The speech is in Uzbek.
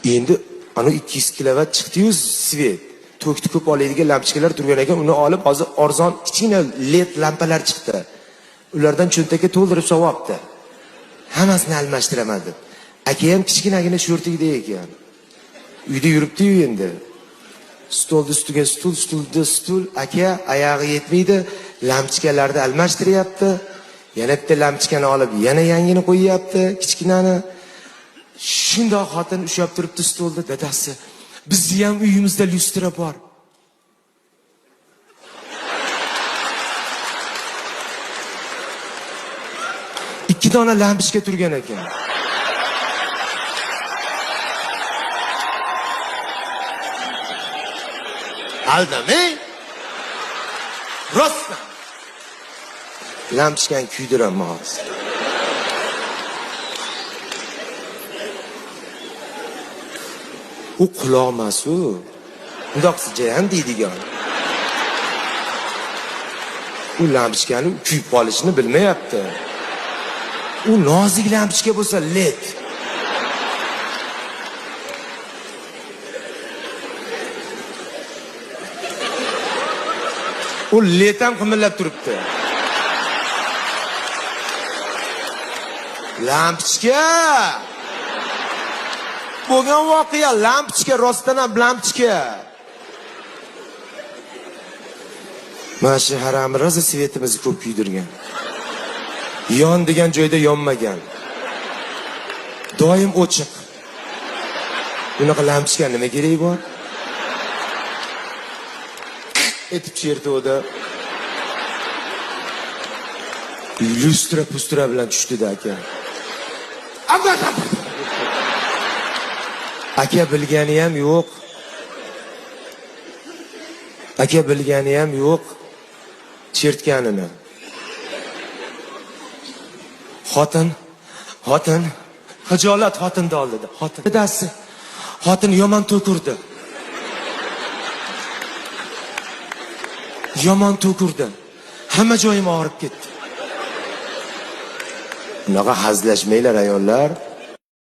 Endi ana 200 kilovat chiqdi-yu svet. To'kni ko'p oladigan lampochkalar turgan ekan, uni olib hozir arzon kichkina led lampalar chiqdi. Ulardan cho'ntakka to'ldirib so'yapti. Hammasini almashtiraman deb. Aka ham kichkinagina sho'rtikda ekan. Uyda yuribdi-yu endi. Stolni ustiga stul, aka oyog'i yetmaydi, lampochkalarni almashtiryapti. Yana bitta lampochkani olib, yana yangini qo'yyapti, kichkinani. Shundoq xotin ushlab turibdi stolda, dadasi. Bizni ham uyimizda lyustra bor. Ikki dona lampochka turgan ekan. Aldamay? Rostdan. Lampochkani kuydiraman hozir. U quloq emas u. Bundoqsi jayam deydigan. U lampochkani kuyib qolishini bilmayapti. U nozik lampochka bo'lsa led. U led ham qimillab turibdi. Lampochka! Bo'lgan voqea lampochka, rostdan ham lampochka. Mana shu harami roza svetimizni ko'p kuydirgan. Yon degan joyda yonmagan. Doim ochiq. Bunaqa lampochka nima kerak bor? Etib chertovda. Lustra bilan tushdi-da aka. Aka bilgani ham yo'q. Aka bilgani ham yo'q. Chertganini. Xotin, xijolat xotinda oldida. Xotin dadasi. Xotin yomon to'kurdi. Yomon to'kurdi. Hamma joyim og'rib ketdi. Bunaqa hazlashmanglar ayollar.